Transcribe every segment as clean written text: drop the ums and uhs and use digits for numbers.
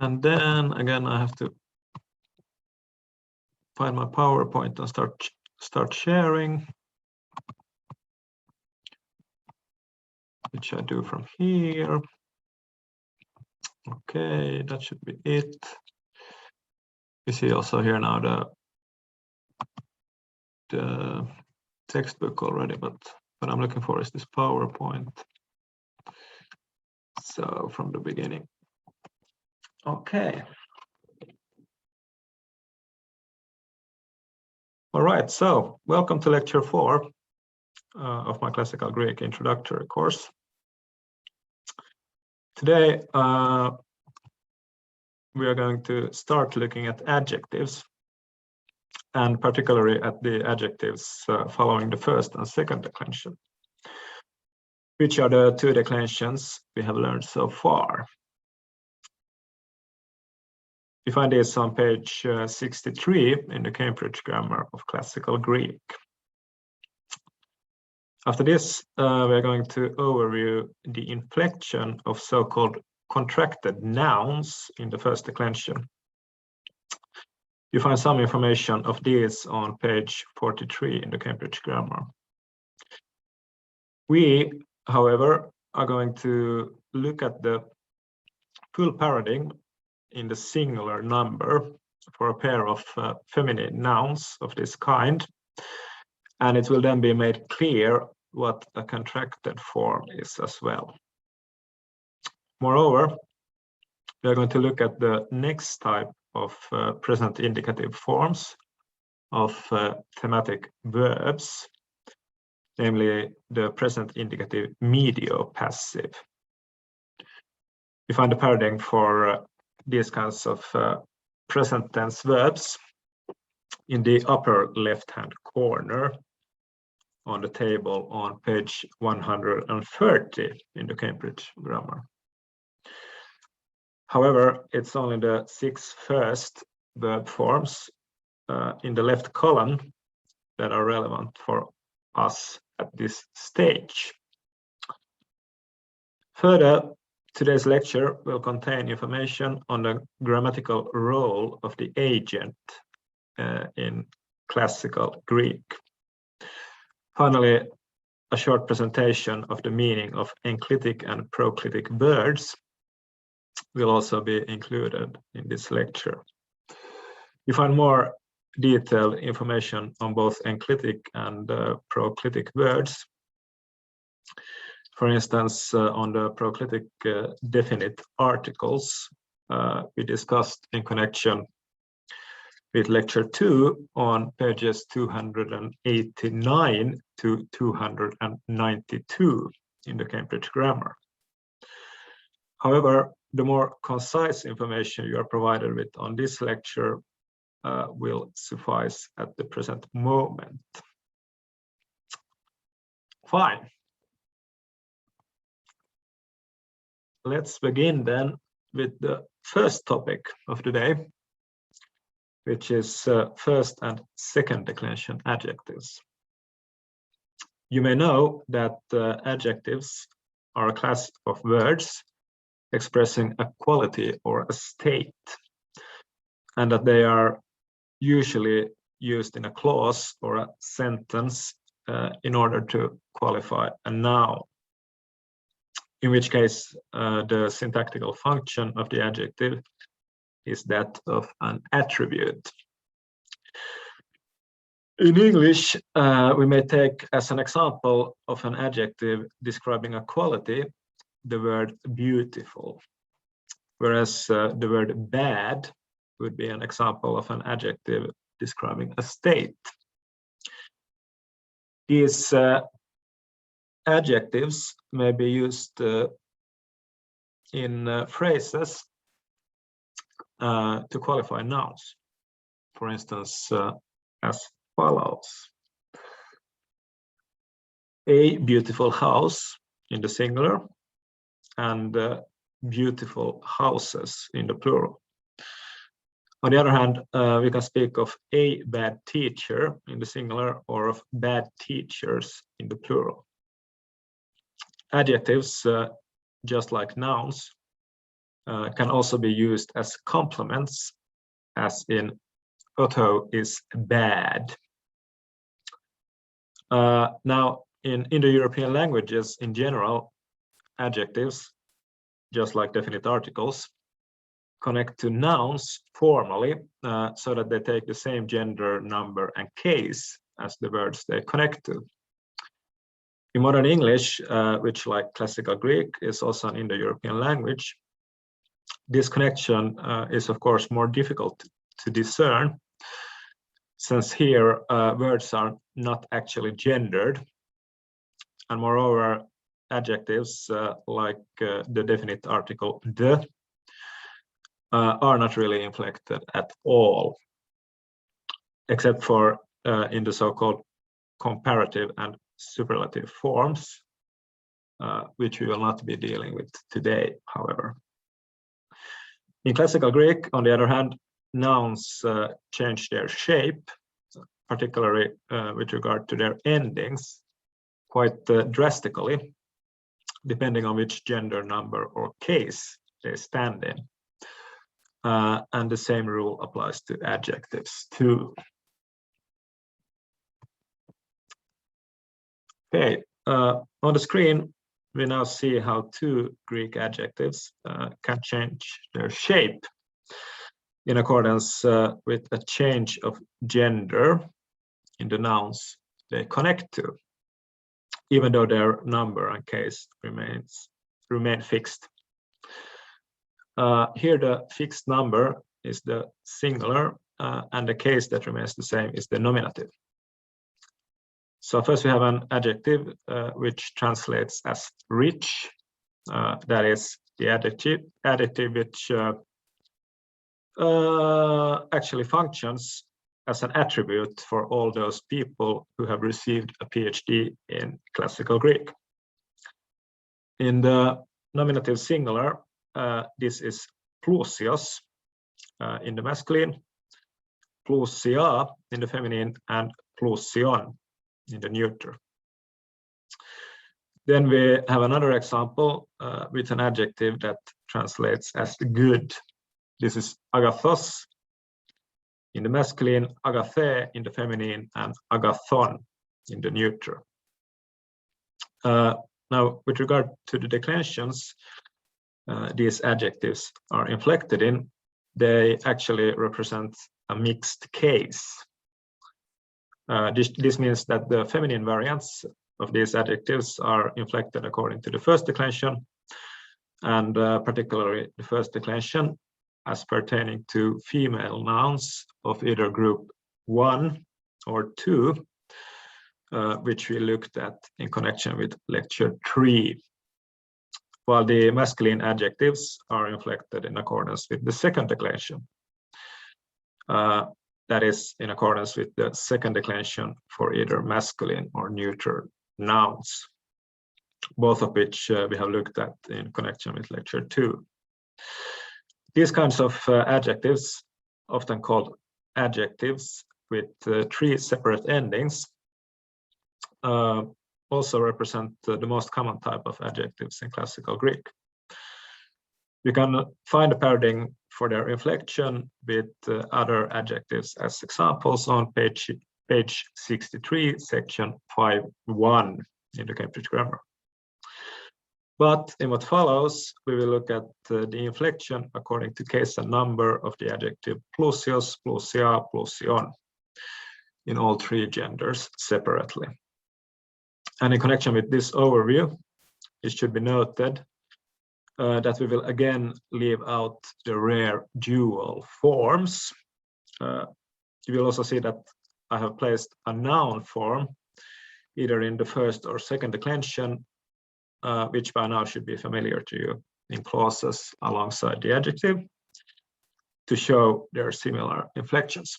And then again, I have to find my PowerPoint and start sharing, which I do from here. Okay, that should be it. You see also here now the textbook already, but what I'm looking for is this PowerPoint. So from the beginning. Okay. All right, so welcome to lecture 4 of my classical Greek introductory course. Today, we are going to start looking at adjectives, and particularly at the adjectives following the first and second declension, which are the two declensions we have learned so far. You find this on page 63 in the Cambridge Grammar of Classical Greek. After this, we are going to overview the inflection of so-called contracted nouns in the first declension. You find some information of these on page 43 in the Cambridge Grammar. We, however, are going to look at the full paradigm in the singular number for a pair of feminine nouns of this kind, and it will then be made clear what a contracted form is as well. Moreover, we are going to look at the next type of present indicative forms of thematic verbs, namely the present indicative medio-passive. You find the paradigm for these kinds of present tense verbs in the upper left-hand corner on the table on page 130 in the Cambridge Grammar. However, it's only the 6 first verb forms in the left column that are relevant for us at this stage. Further, today's lecture will contain information on the grammatical role of the agent in classical Greek. Finally, a short presentation of the meaning of enclitic and proclitic words will also be included in this lecture. You find more detailed information on both enclitic and proclitic words. For instance, on the proclitic definite articles we discussed in connection with lecture 2 on pages 289 to 292 in the Cambridge Grammar. However, the more concise information you are provided with on this lecture will suffice at the present moment. Fine. Let's begin then with the first topic of the day, which is first and second declension adjectives. You may know that adjectives are a class of words expressing a quality or a state, and that they are usually used in a clause or a sentence in order to qualify a noun, in which case the syntactical function of the adjective is that of an attribute. In English, we may take as an example of an adjective describing a quality the word beautiful, whereas the word bad would be an example of an adjective describing a state. These adjectives may be used in phrases to qualify nouns, for instance, as follows: a beautiful house in the singular, and beautiful houses in the plural. On the other hand, we can speak of a bad teacher in the singular or of bad teachers in the plural. Adjectives, just like nouns, can also be used as complements, as in Otto is bad. Now, in Indo-European languages in general, adjectives, just like definite articles, connect to nouns formally, so that they take the same gender, number, and case as the words they connect to. In modern English, which, like classical Greek, is also an Indo-European language, this connection is of course more difficult to discern, since here words are not actually gendered, and moreover adjectives like the definite article the are not really inflected at all, except for in the so-called comparative and superlative forms, which we will not be dealing with today, however. In classical Greek, on the other hand, nouns change their shape, particularly with regard to their endings, quite drastically, depending on which gender, number, or case they stand in. And the same rule applies to adjectives too. Okay, on the screen, we now see how two Greek adjectives can change their shape in accordance with a change of gender in the nouns they connect to, even though their number and case remain fixed. Here the fixed number is the singular, and the case that remains the same is the nominative. So first we have an adjective which translates as rich. That is the adjective which actually functions as an attribute for all those people who have received a PhD in classical Greek. In the nominative singular, this is plusios in the masculine, plusia in the feminine, and plusion in the neuter. Then we have another example with an adjective that translates as good. This is agathos in the masculine, agathe in the feminine, and agathon in the neuter. Now, with regard to the declensions these adjectives are inflected in, they actually represent a mixed case. This means that the feminine variants of these adjectives are inflected according to the first declension, and particularly the first declension as pertaining to female nouns of either group 1 or 2, which we looked at in connection with lecture 3, while the masculine adjectives are inflected in accordance with the second declension. That is in accordance with the second declension for either masculine or neuter nouns, both of which we have looked at in connection with lecture 2. These kinds of adjectives, often called adjectives with 3 separate endings, also represent the most common type of adjectives in classical Greek. You can find a paradigm for their inflection with other adjectives as examples on page 63, section 5.1 in the Cambridge Grammar. But in what follows, we will look at the inflection according to case and number of the adjective plusios, plusia, plusion in all 3 genders separately. And in connection with this overview, it should be noted that we will again leave out the rare dual forms. You will also see that I have placed a noun form either in the first or second declension, which by now should be familiar to you, in clauses alongside the adjective to show their similar inflections.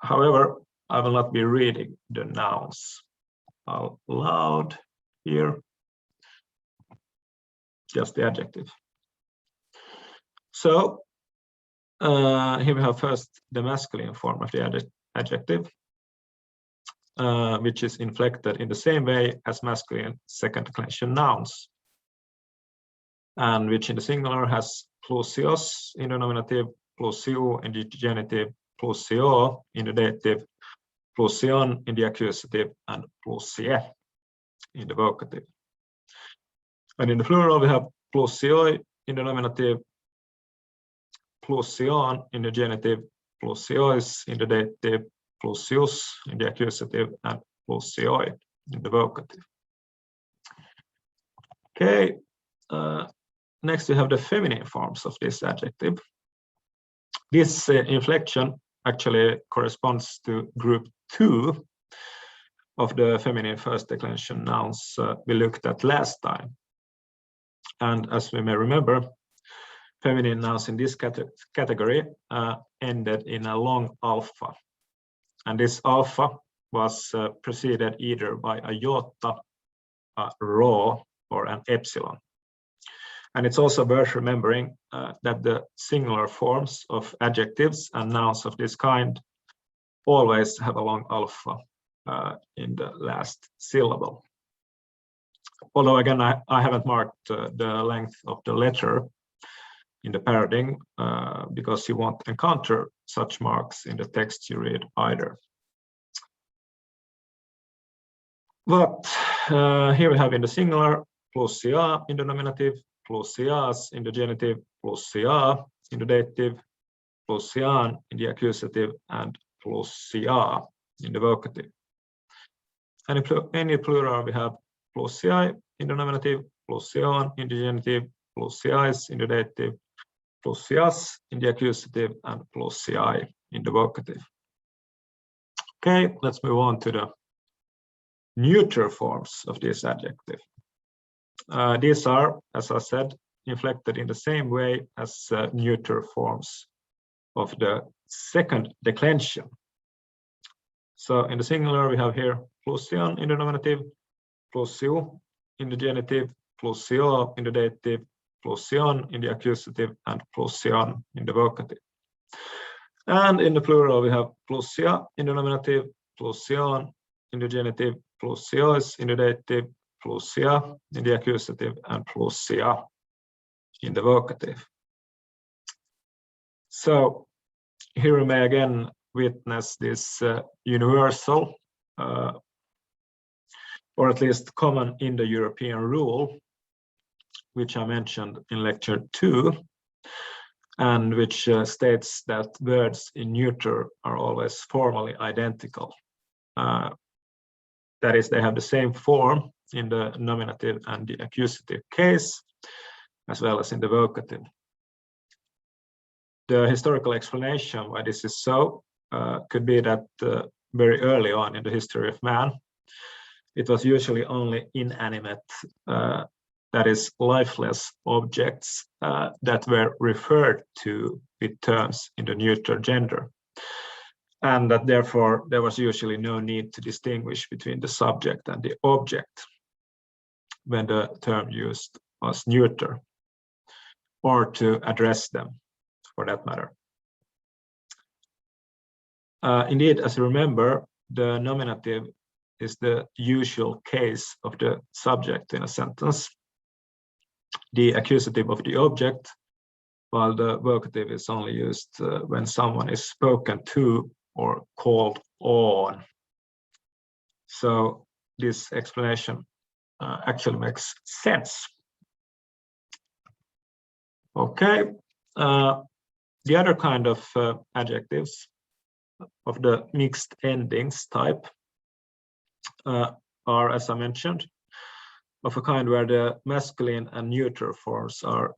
However, I will not be reading the nouns out loud here, just the adjective. So here we have first the masculine form of the adjective, which is inflected in the same way as masculine second declension nouns. and which in the singular has plusios in the nominative, plusiu in the genitive, plusio in the dative, plusion in the accusative, and plusie in the vocative. And in the plural, we have plusioi in the nominative, plusion in the genitive, plusiois in the dative, plusius in the accusative, and plusioi in the vocative. Okay, next we have the feminine forms of this adjective. This inflection actually corresponds to group 2 of the feminine first declension nouns we looked at last time. And as we may remember, feminine nouns in this category ended in a long alpha. And this alpha was preceded either by a iota, a rho, or an epsilon. And it's also worth remembering that the singular forms of adjectives and nouns of this kind always have a long alpha in the last syllable. Although again, I haven't marked the length of the letter in the paradigm because you won't encounter such marks in the text you read either. But here we have in the singular, plusia in the nominative, plusias in the genitive, plusia in the dative, plusian in the accusative, and plusia in the vocative. And in the plural, we have plusiae in the nominative, plusion in the genitive, plusiais in the dative, plusias in the accusative, and plusiae in the vocative. Okay, let's move on to the neuter forms of this adjective. These are, as I said, inflected in the same way as neuter forms of the second declension. So in the singular, we have here plusion in the nominative, plusiu in the genitive, plusio in the dative, plusion in the accusative, and plusion in the vocative. And in the plural, we have plusia in the nominative, plusion in the genitive, plusiois in the dative, plusia in the accusative, and plusia in the vocative. So here we may again witness this universal, or at least common Indo-European rule, which I mentioned in lecture 2, and which states that words in neuter are always formally identical. That is, they have the same form in the nominative and the accusative case, as well as in the vocative. The historical explanation why this is so could be that very early on in the history of man, it was usually only inanimate, that is, lifeless objects that were referred to with terms in the neuter gender. And that therefore there was usually no need to distinguish between the subject and the object when the term used was neuter, or to address them for that matter. Indeed, as you remember, the nominative is the usual case of the subject in a sentence, the accusative of the object, while the vocative is only used when someone is spoken to or called on. So this explanation actually makes sense. Okay, the other kind of adjectives of the mixed endings type are, as I mentioned, of a kind where the masculine and neuter forms are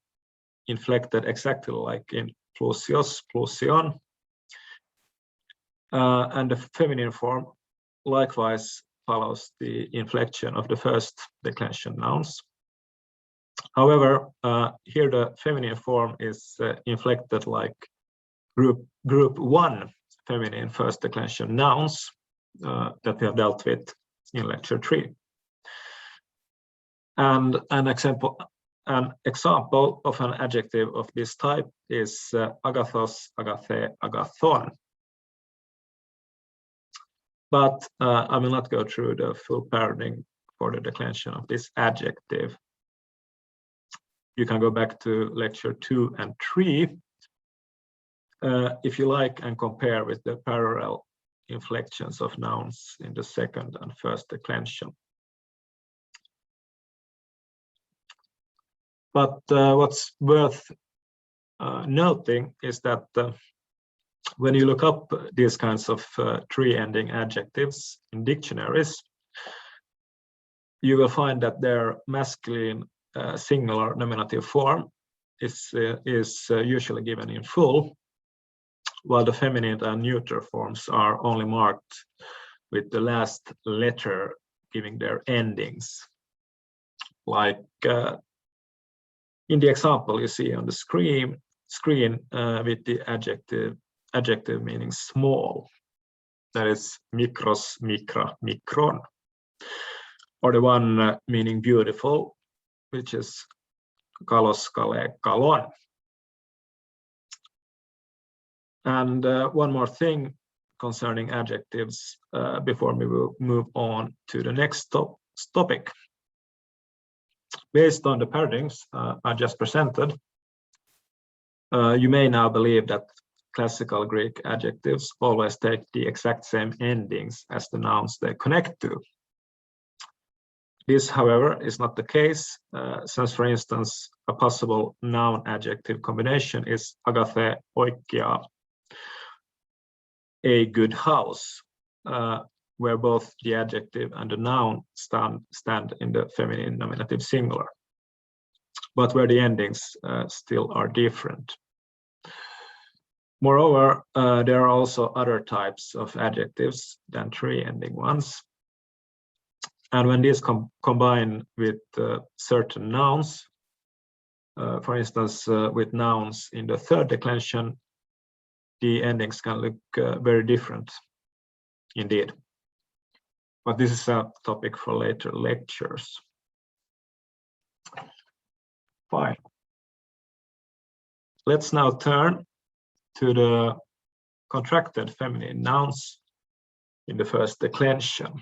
inflected exactly like in plusios, plusion, and the feminine form likewise follows the inflection of the first declension nouns. However, here the feminine form is inflected like group 1 feminine first declension nouns that we have dealt with in lecture 3. And an example of an adjective of this type is agathos, agathe, agathon. But I will not go through the full paradigm for the declension of this adjective. You can go back to lecture 2 and 3 if you like, and compare with the parallel inflections of nouns in the second and first declension. But what's worth noting is that when you look up these kinds of tree-ending adjectives in dictionaries, you will find that their masculine singular nominative form is usually given in full, while the feminine and neuter forms are only marked with the last letter giving their endings. Like in the example you see on the screen with the adjective meaning small, that is mikros, mikra, mikron, or the one meaning beautiful, which is kalos, kale, kalon. And one more thing concerning adjectives before we will move on to the next topic. Based on the paradigms I just presented, you may now believe that classical Greek adjectives always take the exact same endings as the nouns they connect to. This, however, is not the case, since, for instance, a possible noun-adjective combination is agathe oikea, a good house, where both the adjective and the noun stand in the feminine nominative singular, but where the endings still are different. Moreover, there are also other types of adjectives than tree-ending ones. And when these combine with certain nouns, for instance, with nouns in the third declension, the endings can look very different indeed. But this is a topic for later lectures. Fine. Let's now turn to the contracted feminine nouns in the first declension.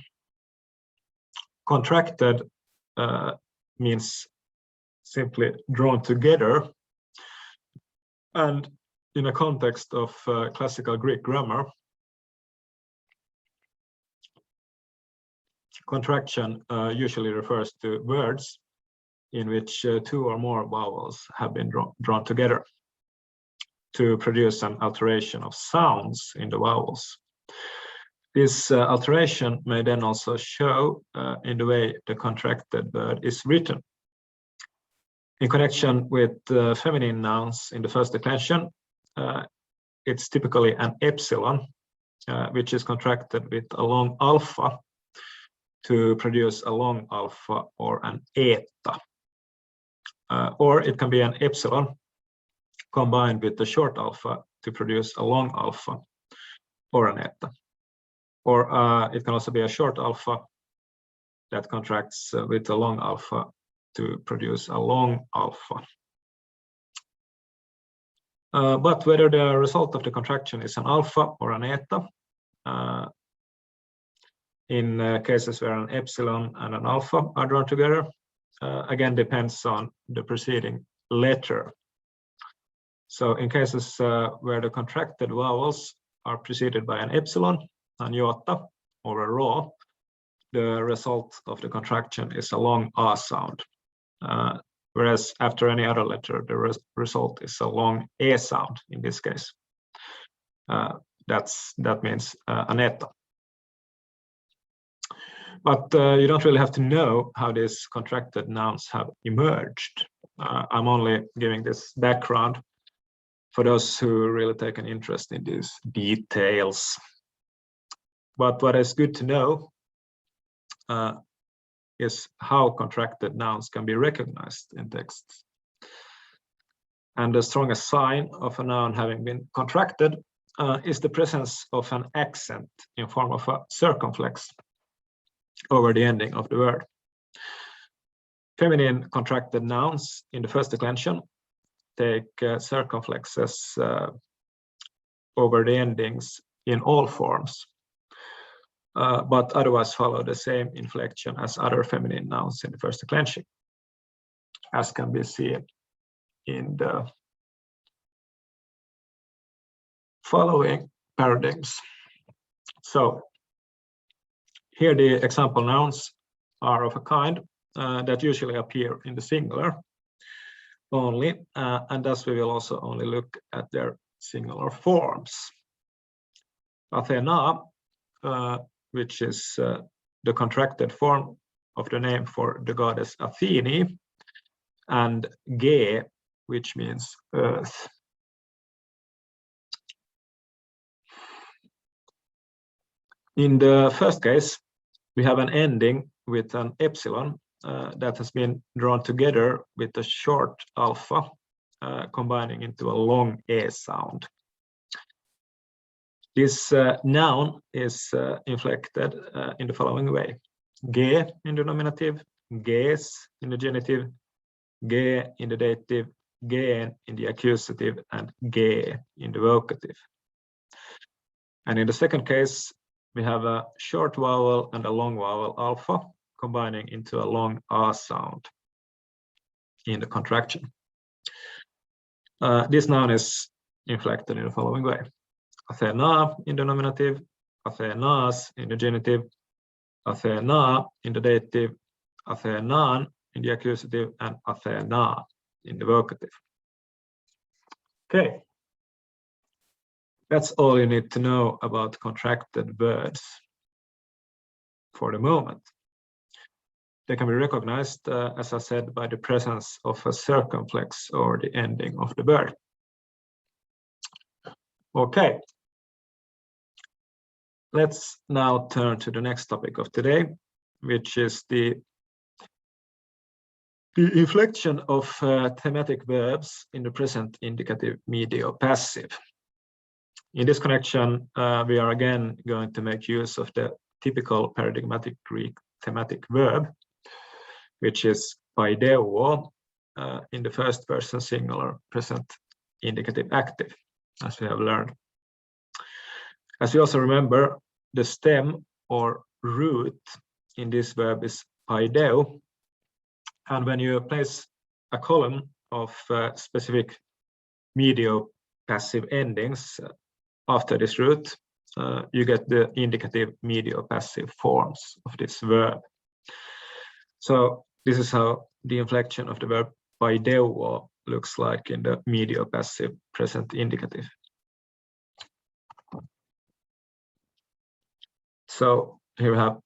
Contracted means simply drawn together, and in a context of classical Greek grammar, contraction usually refers to words in which two or more vowels have been drawn together to produce an alteration of sounds in the vowels. This alteration may then also show in the way the contracted word is written. In connection with feminine nouns in the first declension, it's typically an epsilon, which is contracted with a long alpha to produce a long alpha or an eta. Or it can be an epsilon combined with the short alpha to produce a long alpha or an eta. Or it can also be a short alpha that contracts with a long alpha to produce a long alpha. But whether the result of the contraction is an alpha or an eta, in cases where an epsilon and an alpha are drawn together, again depends on the preceding letter. So in cases where the contracted vowels are preceded by an epsilon, an iota, or a rho, the result of the contraction is a long a sound. Whereas after any other letter, the result is a long e sound in this case. That means an eta. But you don't really have to know how these contracted nouns have emerged. I'm only giving this background for those who really take an interest in these details. But what is good to know is how contracted nouns can be recognized in texts. And the strongest sign of a noun having been contracted is the presence of an accent in form of a circumflex over the ending of the word. Feminine contracted nouns in the first declension take circumflexes over the endings in all forms, but otherwise follow the same inflection as other feminine nouns in the first declension, as can be seen in the following paradigms. So here the example nouns are of a kind that usually appear in the singular only, and thus we will also only look at their singular forms. Athena, which is the contracted form of the name for the goddess Athene, and Ge, which means earth. In the first case, we have an ending with an epsilon that has been drawn together with a short alpha, combining into a long E sound. This noun is inflected in the following way: Ge in the nominative, Ges in the genitive, Ge in the dative, Gen in the accusative, and Ge in the vocative. And in the second case, we have a short vowel and a long vowel alpha combining into a long A sound in the contraction. This noun is inflected in the following way: Athena in the nominative, Athenas in the genitive, Athena in the dative, Athenan in the accusative, and Athena in the vocative. Okay. That's all you need to know about contracted verbs for the moment. They can be recognized, as I said, by the presence of a circumflex or the ending of the verb. Okay. Let's now turn to the next topic of today, which is the inflection of thematic verbs in the present indicative medio-passive. In this connection, we are again going to make use of the typical paradigmatic Greek thematic verb, which is paideuo in the first person singular present indicative active, as we have learned. As we also remember, the stem or root in this verb is paideu, and when you place a column of specific medio-passive endings after this root, you get the indicative medio-passive forms of this verb. So this is how the inflection of the verb paideuo looks like in the medio-passive present indicative. So here we have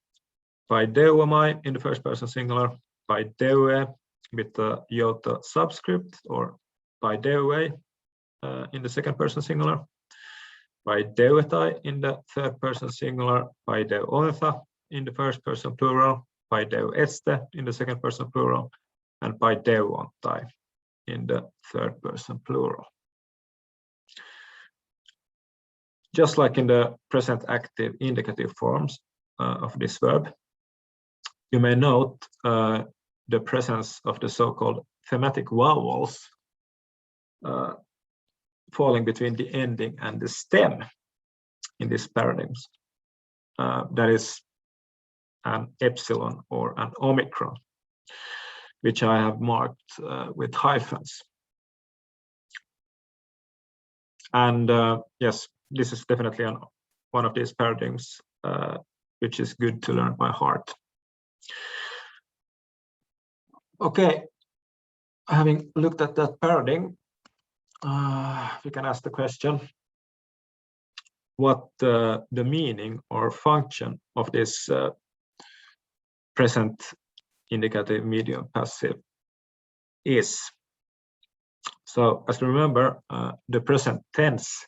paideuomai in the first person singular, paideue with the iota subscript, or paideue in the second person singular, paideuetai in the third person singular, paideuontha in the first person plural, paideueste in the second person plural, and paideuontai in the third person plural. Just like in the present active indicative forms of this verb, you may note the presence of the so-called thematic vowels falling between the ending and the stem in these paradigms. That is an epsilon or an omicron, which I have marked with hyphens. And yes, this is definitely one of these paradigms which is good to learn by heart. Okay, having looked at that paradigm, we can ask the question, what the meaning or function of this present indicative medium passive is. So as we remember, the present tense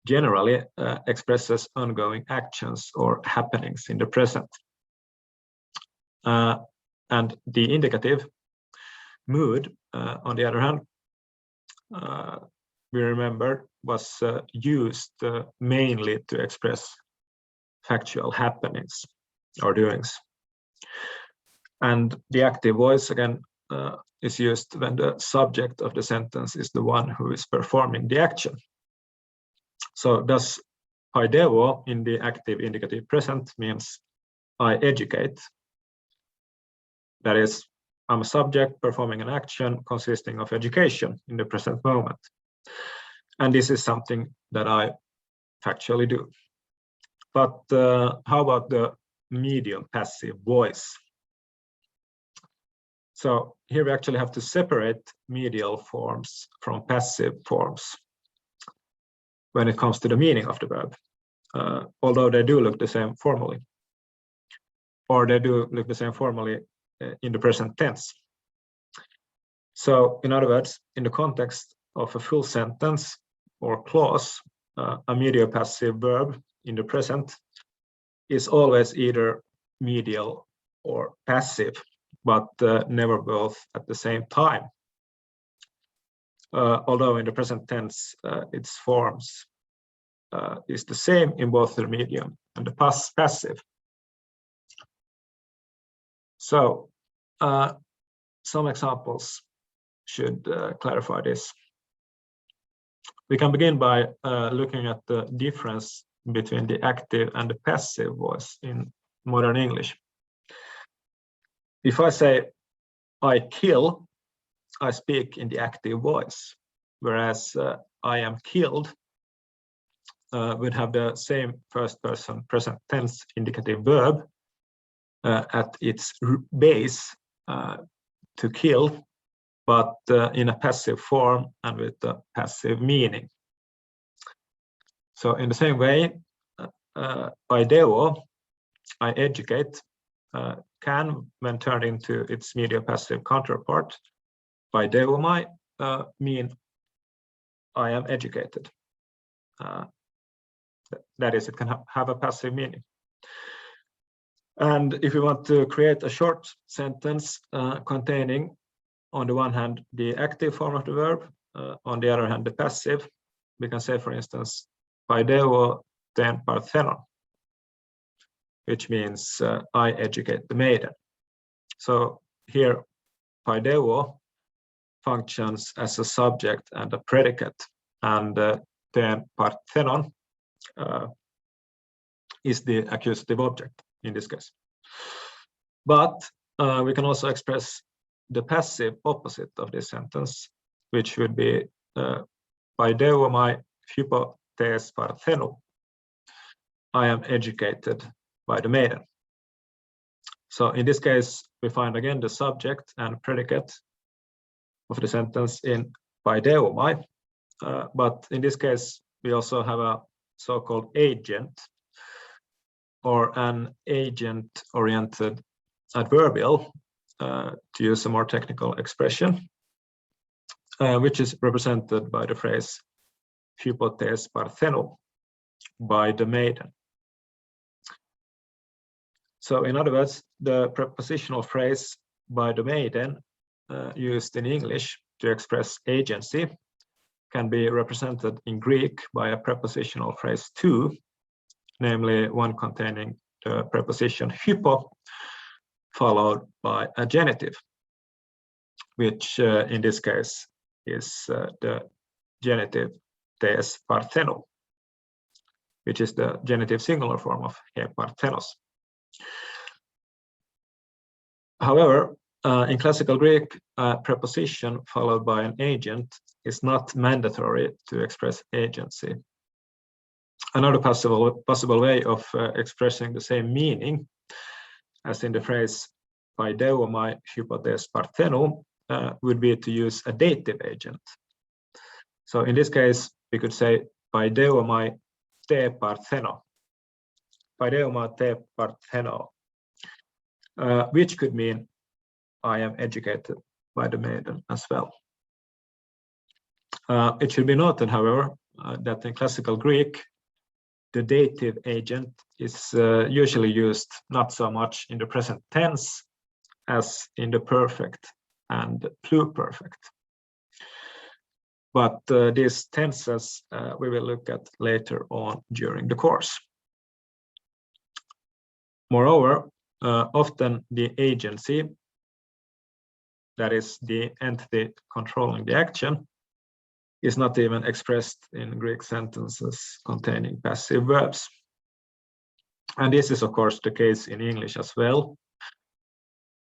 generally expresses ongoing actions or happenings in the present. And the indicative mood, on the other hand, we remember was used mainly to express factual happenings or doings. And the active voice, again, is used when the subject of the sentence is the one who is performing the action. So thus, paideuo in the active indicative present means I educate. That is, I'm a subject performing an action consisting of education in the present moment. And this is something that I factually do. But how about the medium-passive voice? So here we actually have to separate medial forms from passive forms when it comes to the meaning of the verb, although they do look the same formally, or they do look the same formally in the present tense. So in other words, in the context of a full sentence or clause, a medio-passive verb in the present is always either medial or passive, but never both at the same time. Although in the present tense, its forms is the same in both the medium and the passive. So some examples should clarify this. We can begin by looking at the difference between the active and the passive voice in modern English. If I say, I kill, I speak in the active voice, whereas I am killed would have the same first person present tense indicative verb at its base, to kill, but in a passive form and with a passive meaning. So in the same way, paideo, I educate, can, when turned into its medio-passive counterpart, paideomai, mean I am educated. That is, it can have a passive meaning. And if we want to create a short sentence containing, on the one hand, the active form of the verb, on the other hand, the passive, we can say, for instance, paideo ten parthenon, which means I educate the maiden. So here, paideo functions as a subject and a predicate, and ten parthenon is the accusative object in this case. But we can also express the passive opposite of this sentence, which would be paideomai hypotes partheno, I am educated by the maiden. So in this case, we find again the subject and predicate of the sentence in paideomai, but in this case, we also have a so-called agent, or an agent-oriented adverbial, to use a more technical expression, which is represented by the phrase hypotes partheno, by the maiden. So in other words, the prepositional phrase by the maiden used in English to express agency can be represented in Greek by a prepositional phrase to, namely one containing the preposition hypo followed by a genitive, which in this case is the genitive tes partheno, which is the genitive singular form of he parthenos. However, in classical Greek, a preposition followed by an agent is not mandatory to express agency. Another possible way of expressing the same meaning as in the phrase paideomai hypotes partheno would be to use a dative agent. So in this case, we could say paideomai te partheno, paideomai te partheno, which could mean I am educated by the maiden as well. It should be noted, however, that in classical Greek, the dative agent is usually used not so much in the present tense as in the perfect and pluperfect. But these tenses we will look at later on during the course. Moreover, often the agency, that is the entity controlling the action, is not even expressed in Greek sentences containing passive verbs. And this is, of course, the case in English as well.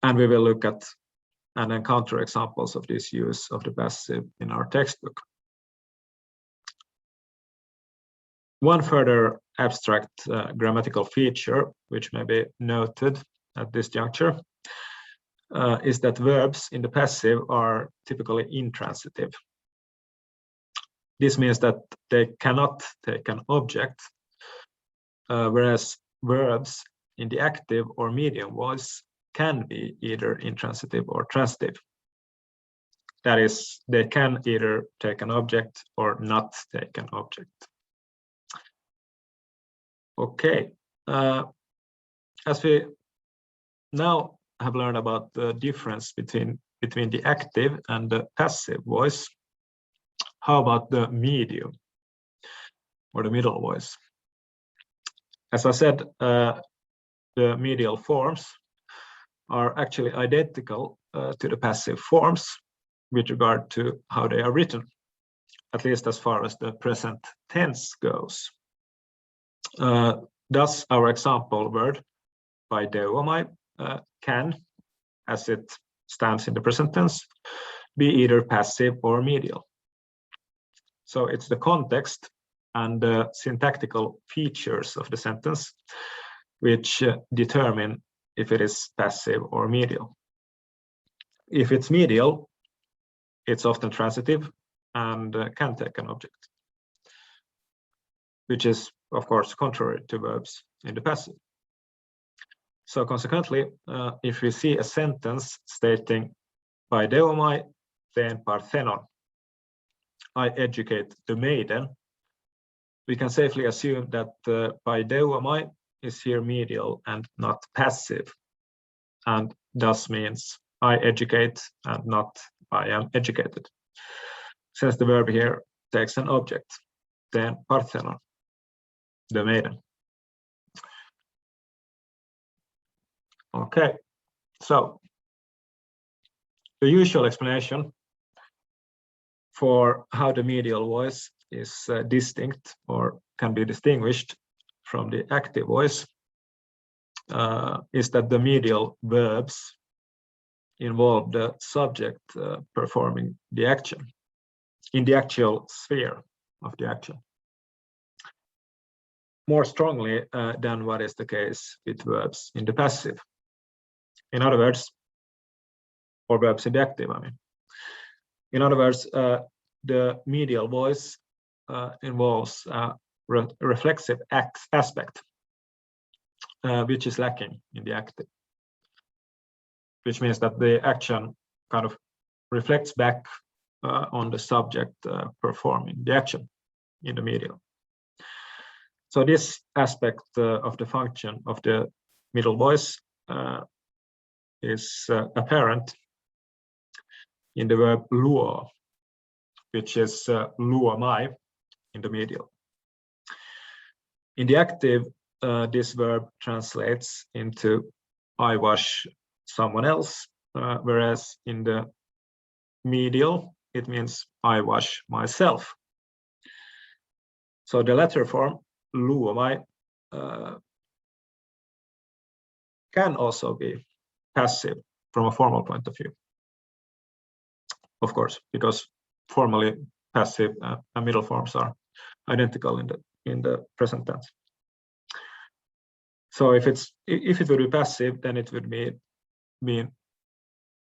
And we will look at and then counterexamples of this use of the passive in our textbook. One further abstract grammatical feature, which may be noted at this juncture, is that verbs in the passive are typically intransitive. This means that they cannot take an object, whereas verbs in the active or medium voice can be either intransitive or transitive. That is, they can either take an object or not take an object. Okay, as we now have learned about the difference between the active and the passive voice, how about the medium or the middle voice? As I said, the medial forms are actually identical to the passive forms with regard to how they are written, at least as far as the present tense goes. Thus, our example word medio-passive can, as it stands in the present tense, be either passive or medial. So it's the context and the syntactical features of the sentence which determine if it is passive or medial. If it's medial, it's often transitive and can take an object, which is, of course, contrary to verbs in the passive. So consequently, if we see a sentence stating medio-passive then parthenon, I educate the maiden, we can safely assume that medio-passive is here medial and not passive, and thus means I educate and not I am educated, since the verb here takes an object, then parthenon, the maiden. Okay, so the usual explanation for how the medial voice is distinct or can be distinguished from the active voice is that the medial verbs involve the subject performing the action in the actual sphere of the action, more strongly than what is the case with verbs in the passive. In other words, or verbs in the active, I mean. In other words, the medial voice involves a reflexive aspect, which is lacking in the active, which means that the action kind of reflects back on the subject performing the action in the medial. So this aspect of the function of the middle voice is apparent in the verb luo, which is luomai in the medial. In the active, this verb translates into I wash someone else, whereas in the medial, it means I wash myself. So the latter form, luomai, can also be passive from a formal point of view, of course, because formally passive and middle forms are identical in the present tense. So if it would be passive, then it would mean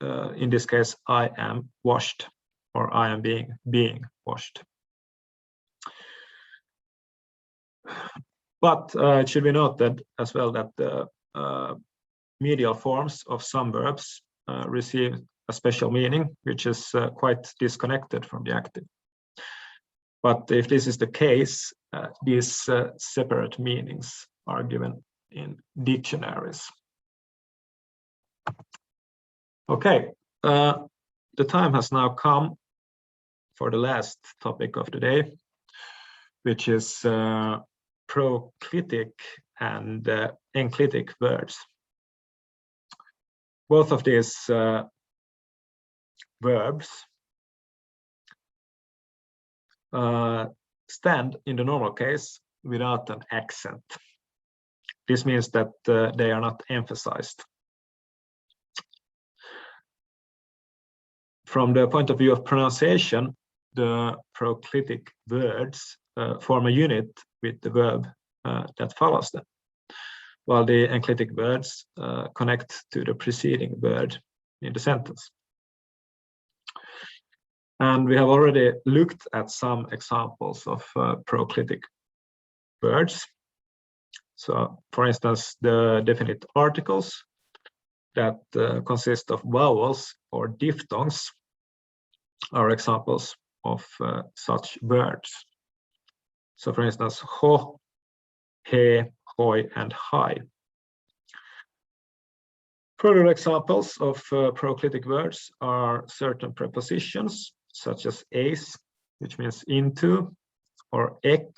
in this case I am washed, or I am being washed. But it should be noted as well that the medial forms of some verbs receive a special meaning, which is quite disconnected from the active. But if this is the case, these separate meanings are given in dictionaries. Okay, the time has now come for the last topic of the day, which is proclitic and enclitic verbs. Both of these verbs stand in the normal case without an accent. This means that they are not emphasized. From the point of view of pronunciation, the proclitic words form a unit with the verb that follows them, while the enclitic words connect to the preceding word in the sentence. And we have already looked at some examples of proclitic words. So, for instance, the definite articles that consist of vowels or diphthongs are examples of such words. So, for instance, ho, he, hoi, and hi. Further examples of proclitic words are certain prepositions, such as eis, which means into, or ek,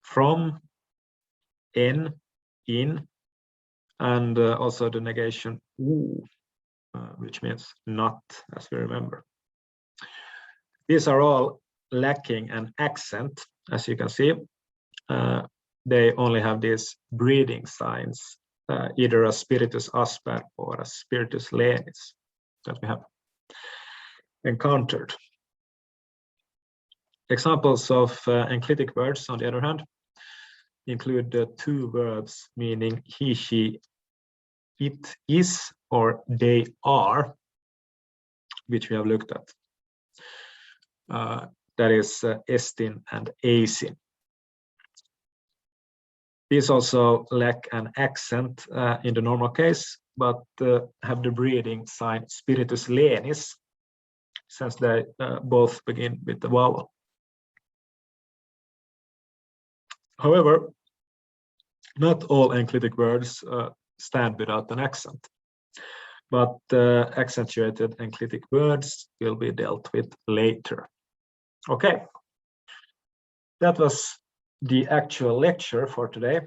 from, en, in, and also the negation u, which means not, as we remember. These are all lacking an accent, as you can see. They only have these breathing signs, either a spiritus asper or a spiritus lenis that we have encountered. Examples of enclitic words, on the other hand, include the two verbs meaning he, she, it is, or they are, which we have looked at. That is estin and eisin. These also lack an accent in the normal case, but have the breathing sign spiritus lenis, since they both begin with the vowel. However, not all enclitic words stand without an accent, but accentuated enclitic words will be dealt with later. Okay, that was the actual lecture for today,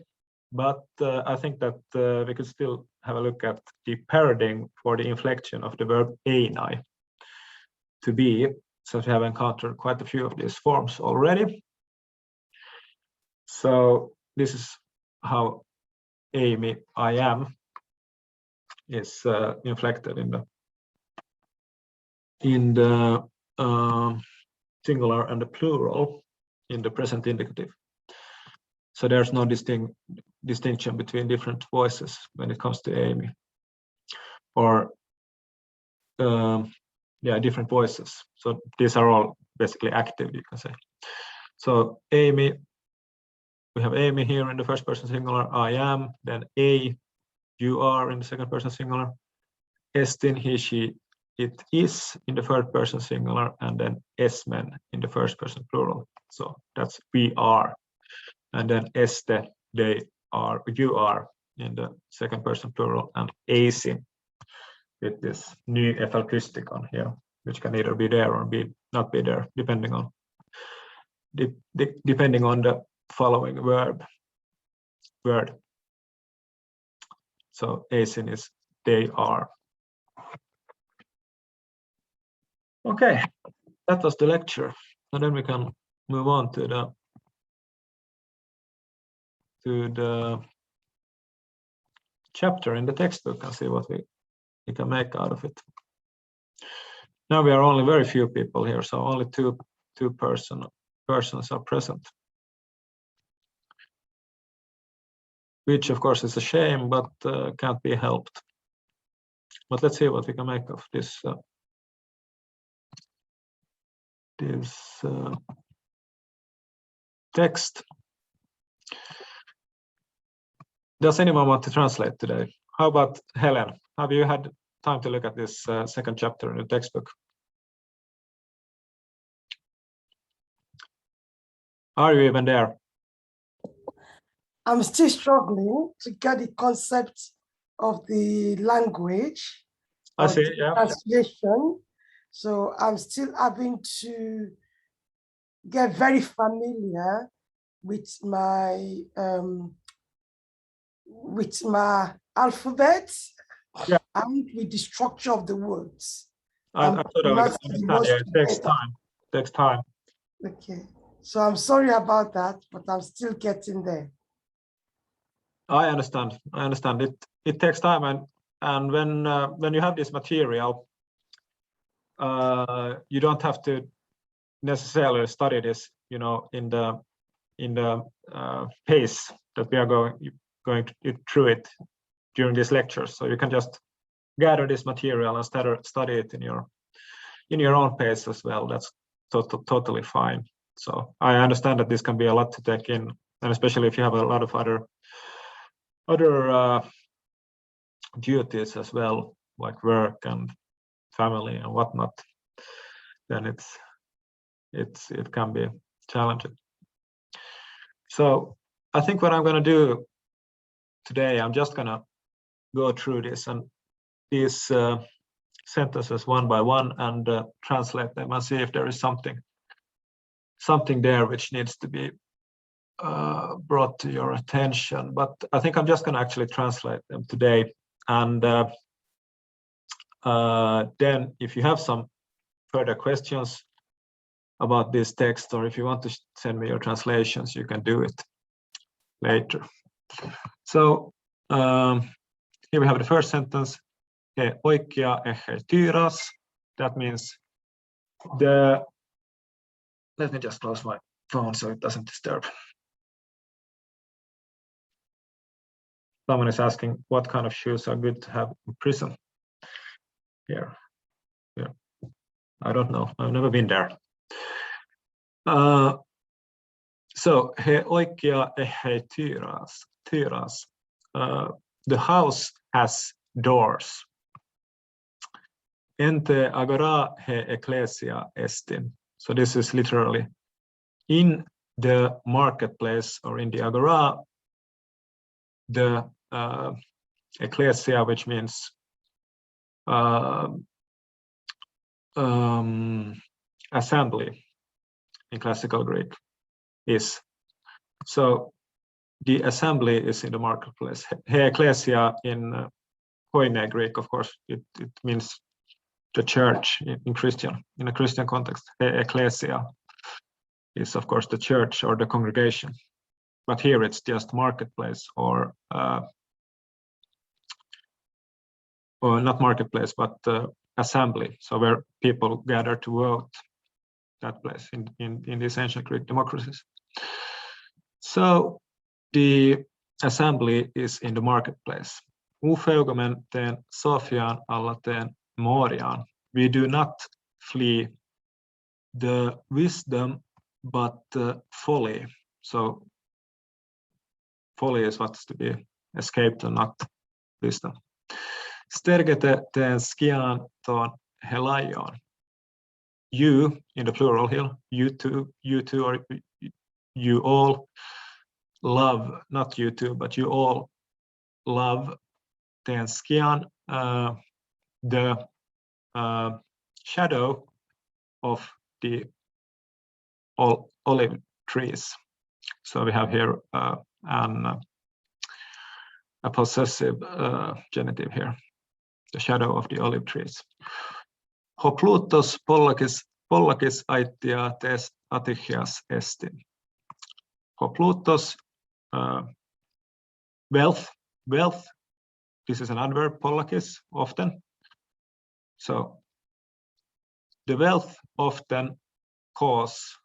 but I think that we could still have a look at the paradigm for the inflection of the verb eini, to be, since we have encountered quite a few of these forms already. So this is how Amy, I am, is inflected in the singular and the plural in the present indicative. So there's no distinction between different voices when it comes to Amy, or different voices. So these are all basically active, you can say. So Amy, we have Amy here in the first person singular, I am, then you are in the second person singular, estin, he, she, it is in the third person singular, and then esmen in the first person plural. So that's we are. And then este, they are, you are in the second person plural, and eisin with this new efalkristikon here, which can either be there or not be there, depending on the following word. So eisin is they are. Okay, that was the lecture, and then we can move on to the chapter in the textbook and see what we can make out of it. Now we are only very few people here, so only two persons are present, which of course is a shame, but can't be helped. But let's see what we can make of this text. Does anyone want to translate today? How about Helen? Have you had time to look at this second chapter in the textbook? Are you even there? I'm still struggling to get the concept of the language. I see, yeah. Translation. So I'm still having to get very familiar with my alphabet, yeah, and with the structure of the words. I totally understand. Yeah, it takes time. It takes time. Okay, so I'm sorry about that, but I'm still getting there. I understand. It takes time, and when you have this material, you don't have to necessarily study this, you know, in the pace that we are going through it during these lectures. So you can just gather this material and study it in your own pace as well. That's totally fine. So I understand that this can be a lot to take in, and especially if you have a lot of other duties as well, like work and family and whatnot, then it can be challenging. So I think what I'm going to do today, I'm just going to go through this and these sentences one by one and translate them and see if there is something there which needs to be brought to your attention. But I think I'm just going to actually translate them today, and then if you have some further questions about this text, or if you want to send me your translations, you can do it later. So here we have the first sentence, he oikea he tyras. That means let me just close my phone so it doesn't disturb. Someone is asking what kind of shoes are good to have in prison. Here, yeah, I don't know. I've never been there. So he oikea he tyras. The house has doors. Ente agora he ecclesia estin. So this is literally in the marketplace, or in the agora, the ecclesia, which means assembly in classical Greek, is. So the assembly is in the marketplace. He ecclesia in Koine Greek, of course, it means the church in a Christian context. He ecclesia is, of course, the church or the congregation. But here it's just marketplace, or not marketplace, but assembly. So where people gather to vote, that place in these ancient Greek democracies. So the assembly is in the marketplace. Ufeugomen teen Sofian alla teen morian. We do not flee the wisdom, but folly. So folly is what's to be escaped and not wisdom. Stergete teen skian ton helaion. You, in the plural here, you two, or you all love, not you two, but you all love teen skian, the shadow of the olive trees. So we have here a possessive genitive here, the shadow of the olive trees. Ho Plutos pollakis aitia tes atichias estin. Ho Plutos, wealth. This is an adverb, pollakis, often. So the wealth often cause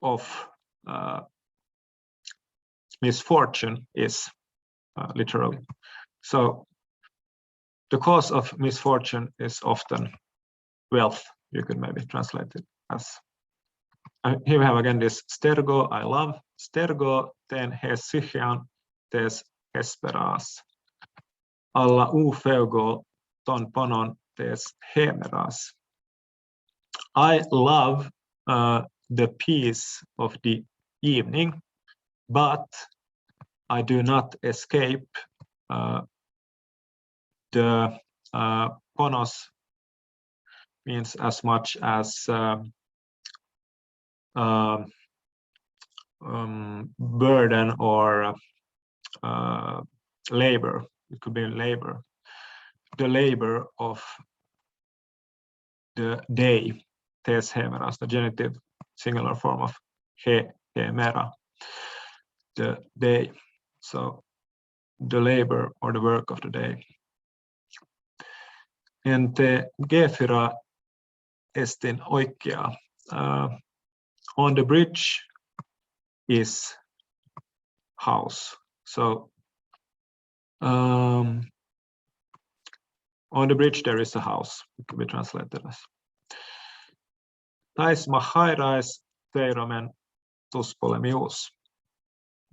of misfortune is, literally. So the cause of misfortune is often wealth. You could maybe translate it as. Here we have again this stergo, I love. Stergo ten he sychian tes hesperas. Alla ufeugo ton ponon tes hemeras. I love the peace of the evening, but I do not escape the ponos means as much as burden or labor. It could be labor. The labor of the day, tes hemeras, the genitive singular form of hemera, the day. So the labor or the work of the day. Ente G4 estin oikea. On the bridge is house. So on the bridge there is a house. It can be translated as. Tais mahairais teiromen tuspolemius.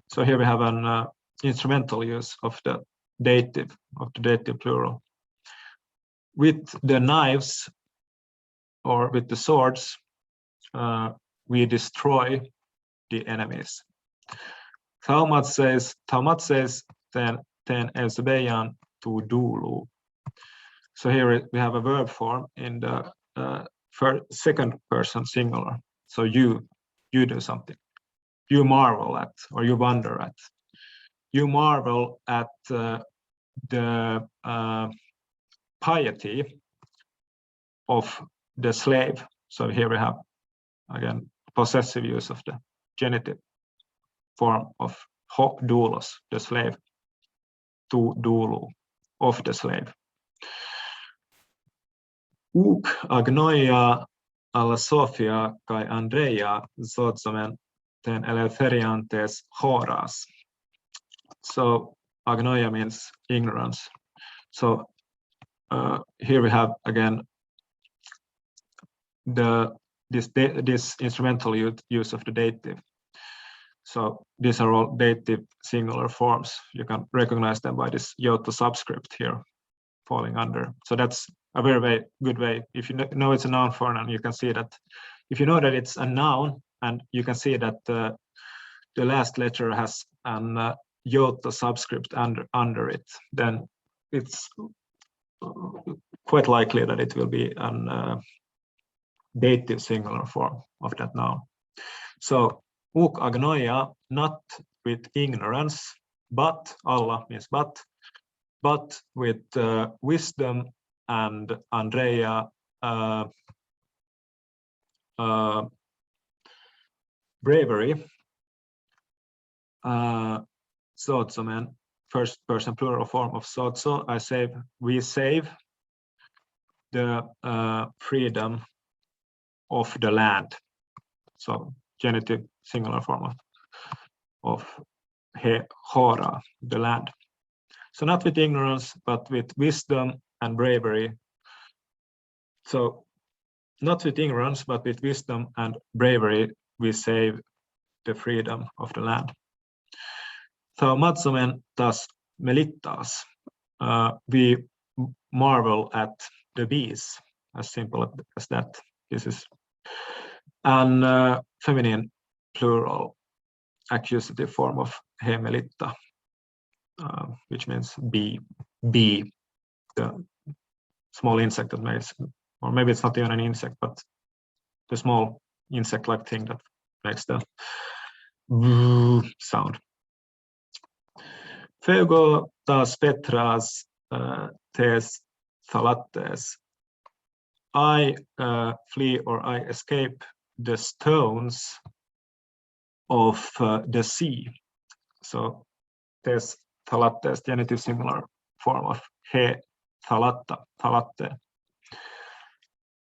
So here we have an instrumental use of the dative plural. With the knives or with the swords, we destroy the enemies. Talmud says ten elsebeyan tu dulu. So here we have a verb form in the second person singular. So you do something. You marvel at, or you wonder at. You marvel at the piety of the slave. So here we have, again, possessive use of the genitive form of ho doulos, the slave, tu dulu, of the slave. Uk agnoia alla Sofia kai Andrea zotsomen ten eleferiantes horas. So agnoia means ignorance. So here we have again this instrumental use of the dative. So these are all dative singular forms. You can recognize them by this iota subscript here falling under. So that's a very good way. If you know it's a noun form, you can see that. If you know that it's a noun and you can see that the last letter has an iota subscript under it, then it's quite likely that it will be an dative singular form of that noun. So uk agnoia, not with ignorance, but alla means but with wisdom, and Andrea bravery. Sotsomen, first person plural form of sotso. We save the freedom of the land. So genitive singular form of he hora, the land. So not with ignorance, but with wisdom and bravery. So not with ignorance, but with wisdom and bravery, we save the freedom of the land. Thaumatsomen tas melittas. We marvel at the bees, as simple as that. This is an feminine plural accusative form of he melitta, which means bee, the small insect that makes, or maybe it's not even an insect, but the small insect-like thing that makes the sound. Feugo tas petras tes thalattes. I flee or I escape the stones of the sea. So tes thalattes, genitive similar form of he thalatta, thalatte.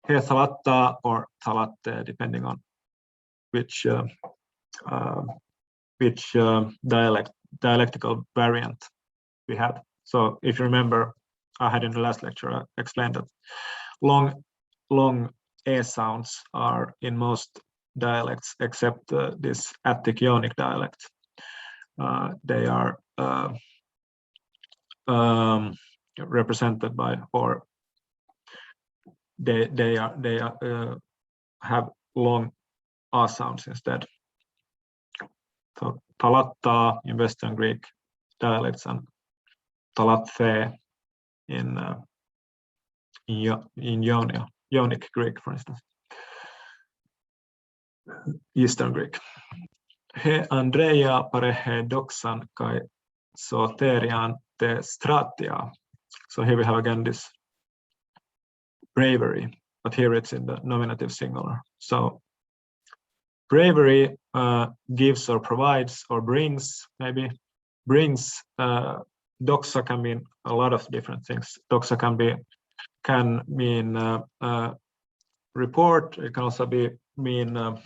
He thalatta or thalatte, depending on which dialectical variant we had. So if you remember, I had in the last lecture, I explained that long e sounds are in most dialects except this Attic Ionic dialect. They are represented by, or they have long a sounds instead. So talatta in Western Greek dialects and talathe in Ionic Greek, for instance. Eastern Greek. He Andrea parehe doxan kai soterian te stratia. So here we have again this bravery, but here it's in the nominative singular. So bravery gives or provides or brings, maybe brings, doxa can mean a lot of different things. Doxa can be can mean report. It can also mean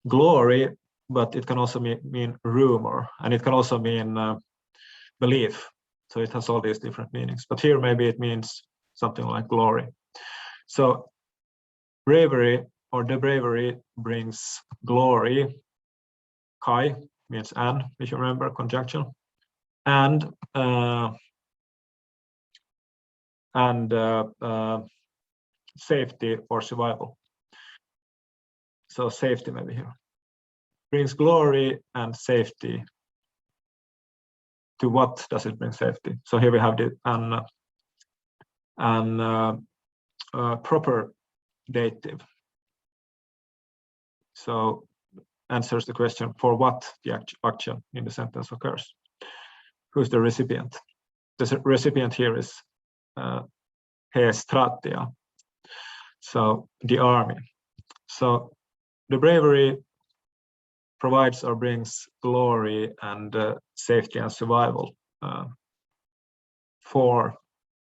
glory, but it can also mean rumor, and it can also mean belief. So it has all these different meanings. But here maybe it means something like glory. So bravery, or the bravery, brings glory. Kai means and, if you remember, conjunction, and safety or survival. So safety maybe here brings glory and safety. To what does it bring safety? So here we have the proper dative. So answers the question for what the action in the sentence occurs. Who's the recipient? The recipient here is he stratia, so the army. So the bravery provides or brings glory and safety and survival for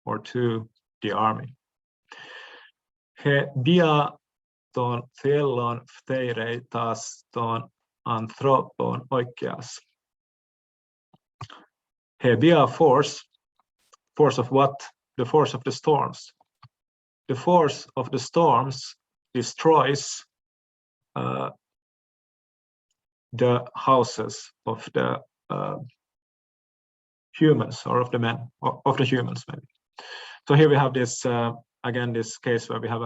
or to the army. He bia ton theellon phteirei taas ton anthropon oikeas. He bia force of what? The force of the storms. The force of the storms destroys the houses of the humans, or of the men, of the humans maybe. So here we have this again, this case where we have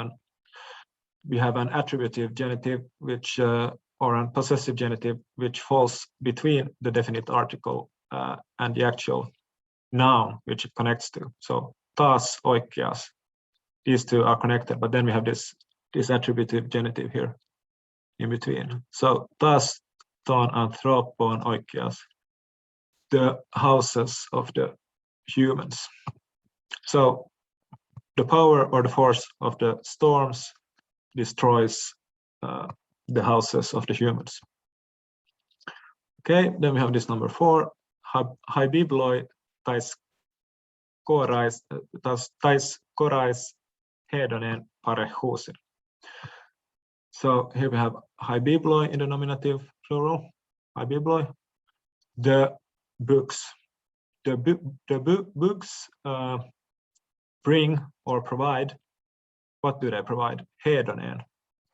an attributive genitive, which or a possessive genitive, which falls between the definite article and the actual noun which it connects to. So taas, oikeas, these two are connected, but then we have this attributive genitive here in between. So taas ton anthropon oikeas, the houses of the humans. So the power or the force of the storms destroys the houses of the humans. Okay, then we have this number 4. Hai bibloi tais korais hedonen parehusin. So here we have hai bibloi in the nominative plural. Hai bibloi, the books. The books bring or provide. What do they provide? Hedonen.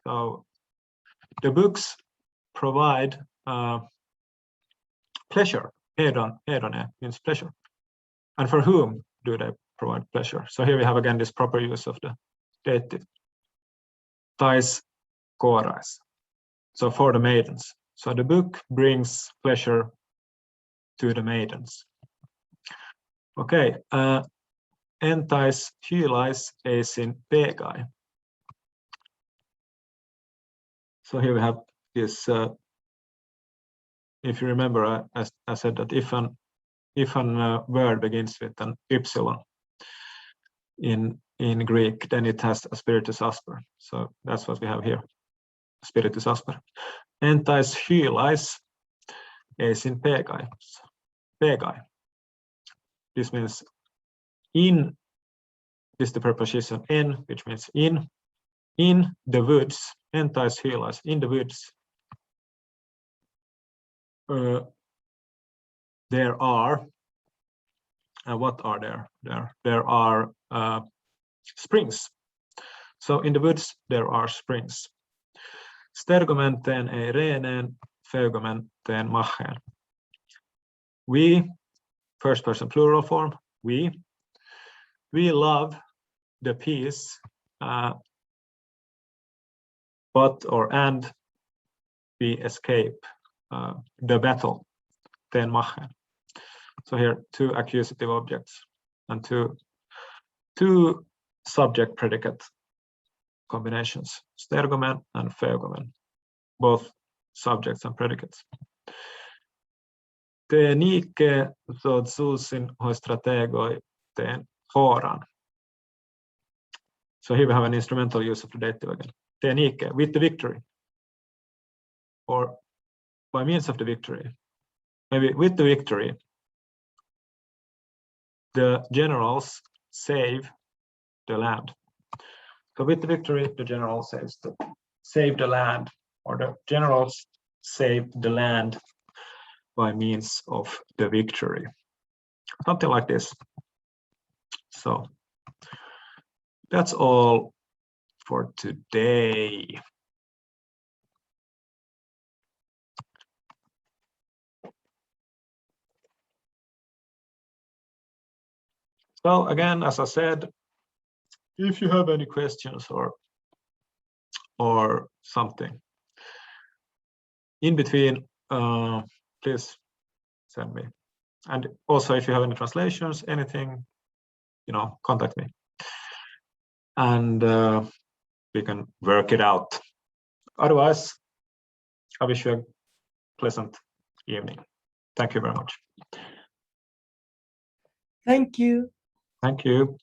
So the books provide pleasure. Hedone means pleasure. And for whom do they provide pleasure? So here we have again this proper use of the dative. Tais korais. So for the maidens. So the book brings pleasure to the maidens. Okay. Entais hylais eisin pegai. So here we have this. If you remember, I said that if an word begins with an ypsilon in Greek, then it has a spiritus asper. So that's what we have here, spiritus asper. Entais hylais eisin pegai. Pegai. This means in. This is the preposition en, which means in the woods. Entais hylais, in the woods. There are, what are there? There are springs. So in the woods there are springs. Stergomenten ei renen, feugomenten machen. We, first person plural form, we love the peace, and we escape the battle, den machen. So here, 2 accusative objects and two subject predicate combinations, stergomen and feugomen, both subjects and predicates. Te nike zod susin hoi strategoi ten horan. So here we have an instrumental use of the dative again. Te nike, with the victory, or by means of the victory. Maybe with the victory, the generals save the land. So with the victory, the general saves the save the land, or the generals save the land by means of the victory. Something like this. So that's all for today. So again, as I said, if you have any questions or something in between, please send me. And also, if you have any translations, anything, contact me, and we can work it out. Otherwise, I wish you a pleasant evening. Thank you very much. Thank you. Thank you.